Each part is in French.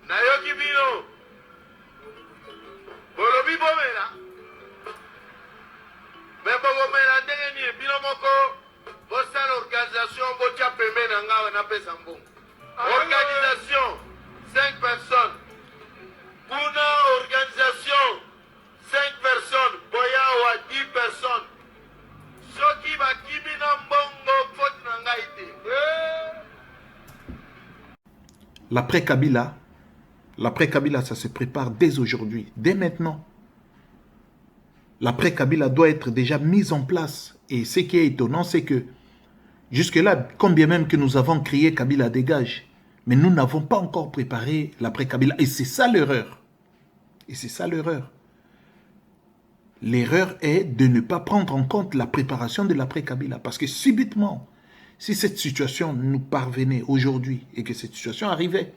Nayoki bino. Bolobi bomela. Mais bomela ndenge ni bino moko. Bossa l'organisation botia pembe na ngawe na pesa mbongo. Organisation 5 personnes. Puna organisation 5 personnes. Boya wa 10 personnes. Soki bakibi na mbongo foti na ngai te. L'après-Kabila, ça se prépare dès aujourd'hui, dès maintenant. L'après-Kabila doit être déjà mise en place. Et ce qui est étonnant, c'est que jusque-là, combien même que nous avons crié Kabila dégage, mais nous n'avons pas encore préparé l'après-Kabila. Et c'est ça l'erreur. Et c'est ça l'erreur. L'erreur est de ne pas prendre en compte la préparation de l'après-Kabila. Parce que subitement, si cette situation nous parvenait aujourd'hui et que cette situation arrivait,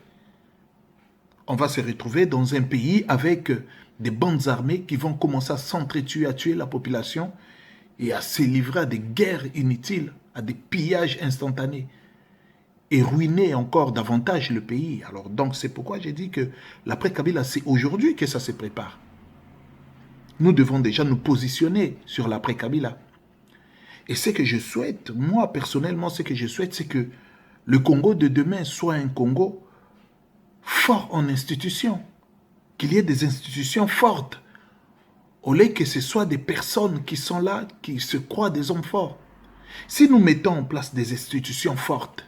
on va se retrouver dans un pays avec des bandes armées qui vont commencer à s'entretuer, à tuer la population et à se livrer à des guerres inutiles, à des pillages instantanés et ruiner encore davantage le pays. Alors donc c'est pourquoi j'ai dit que l'après-Kabila, c'est aujourd'hui que ça se prépare. Nous devons déjà nous positionner sur l'après-Kabila. Et ce que je souhaite, moi personnellement, ce que je souhaite, c'est que le Congo de demain soit un Congo fort en institutions, qu'il y ait des institutions fortes, au lieu que ce soit des personnes qui sont là, qui se croient des hommes forts. Si nous mettons en place des institutions fortes,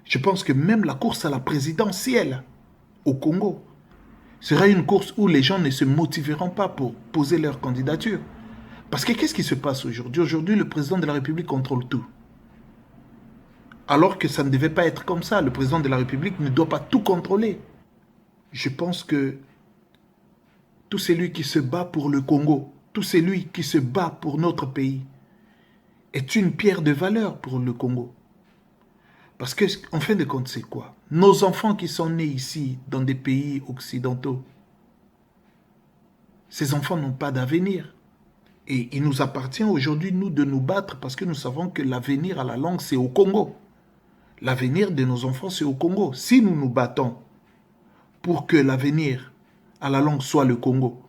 je pense que même la course à la présidentielle au Congo sera une course où les gens ne se motiveront pas pour poser leur candidature. Parce que qu'est-ce qui se passe aujourd'hui? Aujourd'hui, le président de la République contrôle tout. Alors que ça ne devait pas être comme ça. Le président de la République ne doit pas tout contrôler. Je pense que tout celui qui se bat pour le Congo, tout celui qui se bat pour notre pays, est une pierre de valeur pour le Congo. Parce que, en fin de compte, c'est quoi? Nos enfants qui sont nés ici, dans des pays occidentaux, ces enfants n'ont pas d'avenir. Et il nous appartient aujourd'hui, nous, de nous battre parce que nous savons que l'avenir à la langue, c'est au Congo. L'avenir de nos enfants, c'est au Congo. Si nous nous battons pour que l'avenir à la langue soit le Congo,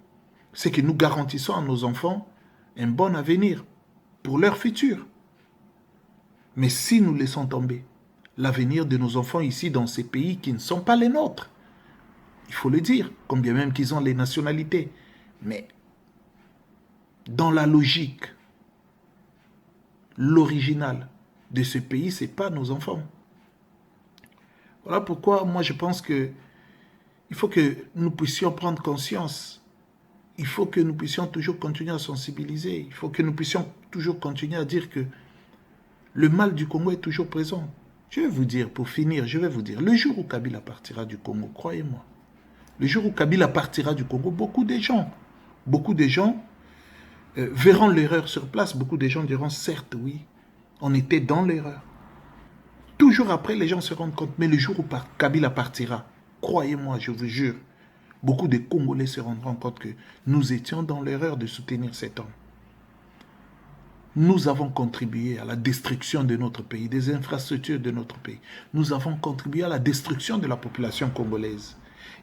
c'est que nous garantissons à nos enfants un bon avenir pour leur futur. Mais si nous laissons tomber l'avenir de nos enfants ici dans ces pays qui ne sont pas les nôtres, il faut le dire, combien même qu'ils ont les nationalités, mais dans la logique, l'original de ce pays, ce n'est pas nos enfants. Voilà pourquoi moi je pense que il faut que nous puissions prendre conscience. Il faut que nous puissions toujours continuer à sensibiliser. Il faut que nous puissions toujours continuer à dire que le mal du Congo est toujours présent. Je vais vous dire, pour finir, je vais vous dire, le jour où Kabila partira du Congo, croyez-moi, le jour où Kabila partira du Congo, beaucoup de gens verront l'erreur sur place. Beaucoup de gens diront, certes, oui, on était dans l'erreur. Toujours après, les gens se rendent compte, mais le jour où Kabila partira, croyez-moi, je vous jure, beaucoup de Congolais se rendront compte que nous étions dans l'erreur de soutenir cet homme. Nous avons contribué à la destruction de notre pays, des infrastructures de notre pays. Nous avons contribué à la destruction de la population congolaise.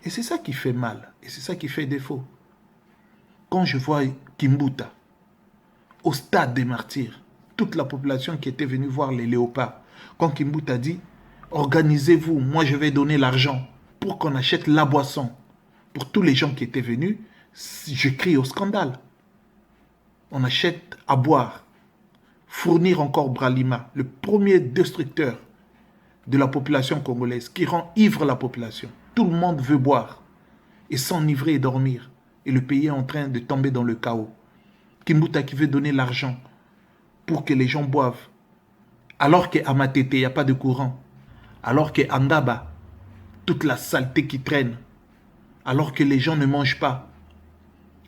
Et c'est ça qui fait mal, et c'est ça qui fait défaut. Quand je vois Kimbuta, au stade des martyrs, toute la population qui était venue voir les léopards, quand Kimbuta dit, organisez-vous, moi je vais donner l'argent pour qu'on achète la boisson. Pour tous les gens qui étaient venus, je crie au scandale. On achète à boire. Fournir encore Bralima, le premier destructeur de la population congolaise, qui rend ivre la population. Tout le monde veut boire et s'enivrer et dormir. Et le pays est en train de tomber dans le chaos. Kimbuta qui veut donner l'argent pour que les gens boivent. Alors qu'à Matete, il n'y a pas de courant. Alors qu'à Andaba, toute la saleté qui traîne. Alors que les gens ne mangent pas.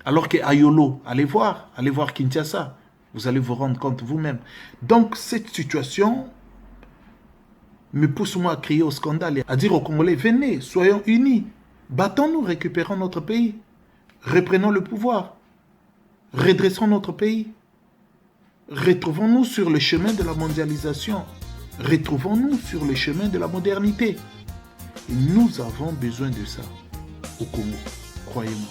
Alors qu'à Yolo, allez voir Kinshasa. Vous allez vous rendre compte vous-même. Donc, cette situation me pousse moi à crier au scandale et à dire aux Congolais, venez, soyons unis. Battons-nous, récupérons notre pays. Reprenons le pouvoir. Redressons notre pays. Retrouvons-nous sur le chemin de la mondialisation. Retrouvons-nous sur le chemin de la modernité. Et nous avons besoin de ça au Congo, croyez-moi.